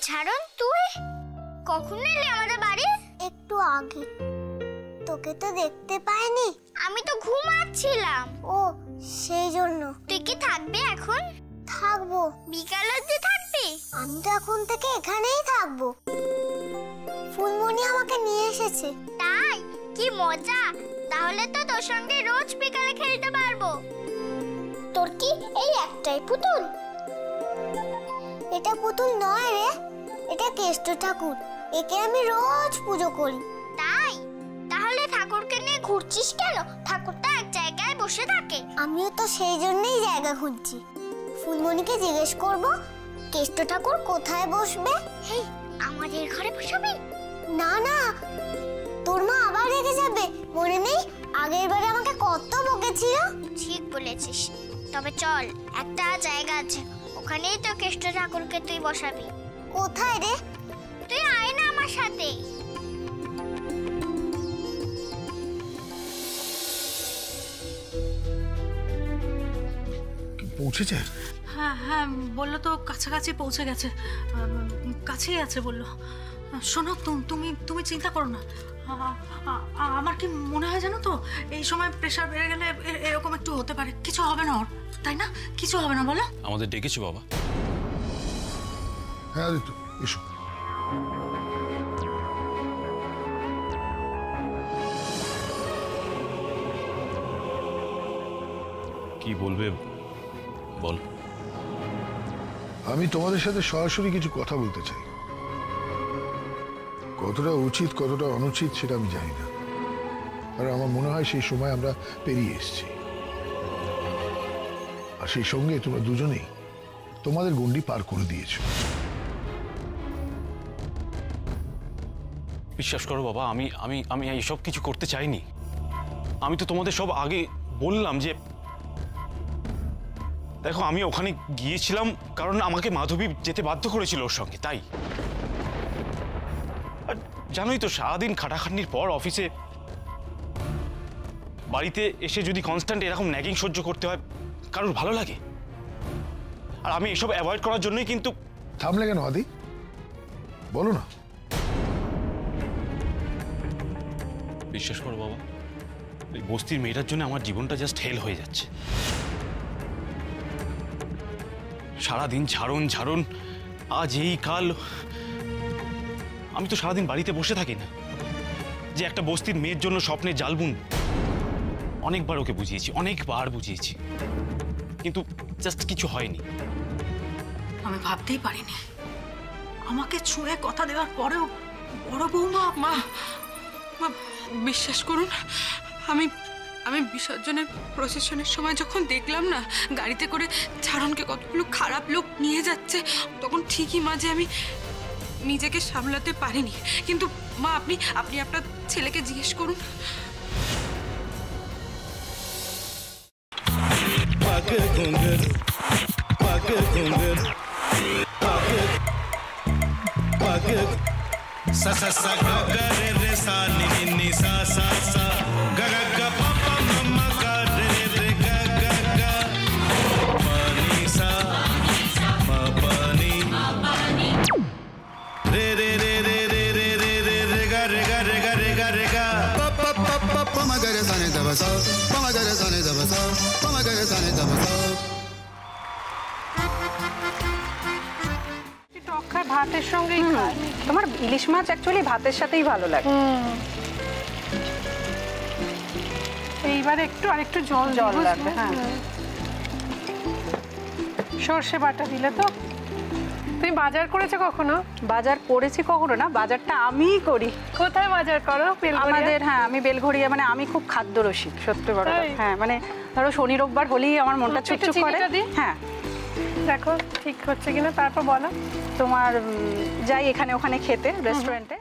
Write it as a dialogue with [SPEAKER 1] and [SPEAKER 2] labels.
[SPEAKER 1] ঝাড়ন তুই কখন এলি আমাদের বাড়ি?
[SPEAKER 2] একটু আগে। তোকে তো দেখতে পাইনি।
[SPEAKER 1] আমি তো ঘুমাচ্ছিলাম।
[SPEAKER 2] ও সেই জন্য।
[SPEAKER 1] তুই কি থাকবি এখন?
[SPEAKER 2] থাকবো।
[SPEAKER 1] বিকাল অবধি থাকবি?
[SPEAKER 2] আমি তো এখন থেকে এখানেই থাকবো। ফুলমণি আমাকে নিয়ে এসেছে।
[SPEAKER 1] তাই? কি মজা! তাহলে তো তোর সঙ্গে রোজ বিকালে খেলতে পারবো।
[SPEAKER 2] তোর কি এই একটাই পুতুল? এটা পুতুল নয় রে, এটা কেষ্ট ঠাকুর। একে আমি রোজ পুজো করি।
[SPEAKER 1] তাই? তাহলে ঠাকুরকে নিয়ে ঘুরছিস কেন? ঠাকুর তো এক জায়গায় বসে থাকে।
[SPEAKER 2] আমিও তো সেই জন্যই জায়গা খুঁজছি। ফুলমণিকে জিজ্ঞেস করব কেষ্ট ঠাকুর কোথায় বসবে।
[SPEAKER 1] হেই, আমাদের ঘরে বসাবি?
[SPEAKER 2] না না, তোর মা আবার রেগে যাবে। মনে নেই আগের বারে আমাকে কত বকেছিল?
[SPEAKER 1] ঠিক বলেছিস। তবে চল, একটা জায়গা আছে, ওখানেই তো কেষ্ট ঠাকুরকে তুই বসাবি।
[SPEAKER 2] কোথায় রে?
[SPEAKER 1] তুই আয় না আমার সাথে।
[SPEAKER 3] পৌঁছেছে?
[SPEAKER 4] হ্যাঁ হ্যাঁ, বললো তো কাছাকাছি পৌঁছে গেছে, কাছেই আছে বললো। শোনো, তুমি তুমি চিন্তা করো না। আমার কি মনে হয় জানো তো, এই সময় প্রেশার বেড়ে গেলে এরকম একটু হতে পারে। কিছু হবে না ওর, তাই না? কিছু হবে না বলো?
[SPEAKER 5] আমাদের ডেকেছো বাবা?
[SPEAKER 3] হ্যাঁ আদিত্য, এসো।
[SPEAKER 5] কি বলবে বল।
[SPEAKER 3] আমি তোমাদের সাথে সরাসরি কিছু কথা বলতে চাই। কতটা উচিত কতটা অনুচিত সেটা আমি জানি না, আর আমার মনে হয় সেই সময় আমরা পেরিয়ে এসেছি। আর সেই সঙ্গে তোমরা দুজনেই তোমাদের গণ্ডি পার করে দিয়েছো।
[SPEAKER 5] বিশ্বাস করো বাবা, আমি আমি আমি এইসব কিছু করতে চাইনি। আমি তো তোমাদের সব আগে বললাম যে দেখো, আমি ওখানে গিয়েছিলাম কারণ আমাকে মাধবী যেতে বাধ্য করেছিল ওর সঙ্গে, তাই। আর জানোই তো, সারাদিন খাটাখাটনির পর অফিসে বাড়িতে এসে যদি কনস্ট্যান্ট এরকম ন্যাগিং সহ্য করতে হয়, কারোর ভালো লাগে? আর আমি এসব অ্যাভয়েড করার জন্যই কিন্তু।
[SPEAKER 3] থামলে কেন আদি? বলো না।
[SPEAKER 5] বিশ্বাস করো বাবা, এই বস্তির মেয়েটার জন্য আমার জীবনটা জাস্ট হেল হয়ে যাচ্ছে। সারাদিন ঝাড়ন ঝাড়ন, আজ এই কাল। আমি তো সারাদিন বাড়িতে বসে থাকি না যে একটা বস্তির মেয়ের জন্য স্বপ্নের জাল বুন। অনেকবার ওকে বুঝিয়েছি, অনেকবার বুঝিয়েছি, কিন্তু জাস্ট কিছু হয়নি।
[SPEAKER 4] আমি ভাবতেই পারিনি, আমাকে ছুঁয়ে কথা দেওয়ার পরেও বড় বৌমা।
[SPEAKER 6] মা মা বিশ্বাস করুন, আমি আমি বিসর্জনের প্রসেশনের সময় যখন দেখলাম না গাড়িতে করে ঝাড়নকে কতগুলো খারাপ লোক নিয়ে যাচ্ছে, তখন ঠিকই মাঝে আমি নিজেকে সামলাতে পারিনি। কিন্তু মা, আপনি আপনি আপনার ছেলেকে জিজ্ঞেস করুন।
[SPEAKER 7] sa sa sa ga ga re re sa ni ni ni sa sa sa ga ga ga pa pa ma ma ga re re ga ga ga pa ni sa ma pa ni re re re re re re re re re ga re ga re ga re ga re ga pa pa pa pa pa ma ga re sa ni da ba sa pa ma ga re sa ni da ba sa pa ma ga re sa ni da ba sa।
[SPEAKER 8] ভাতের সঙ্গেই খায়। তোমার ইলিশ মাছ actually ভাতের সাথেই ভালো লাগে। এইবারে একটু আরেকটু জল জল লাগবে। হ্যাঁ, সর্ষে বাটা দিলে তো। তুমি বাজার করেছো কখনো? বাজার করেছি কখনো না, বাজারটা আমিই করি। কোথায় বাজার করো? আমাদের, হ্যাঁ, আমি বেলঘড়িয়া। মানে আমি খুব খাদ্যরসিক, সত্যি বড়। হ্যাঁ, মানে ধরো শনি রোববার হলেই আমার মনটা চুপচুপ করে। হ্যাঁ, দেখো ঠিক হচ্ছে কিনা, তারপর বলো। তোমার যাই এখানে ওখানে খেতে রেস্টুরেন্টে।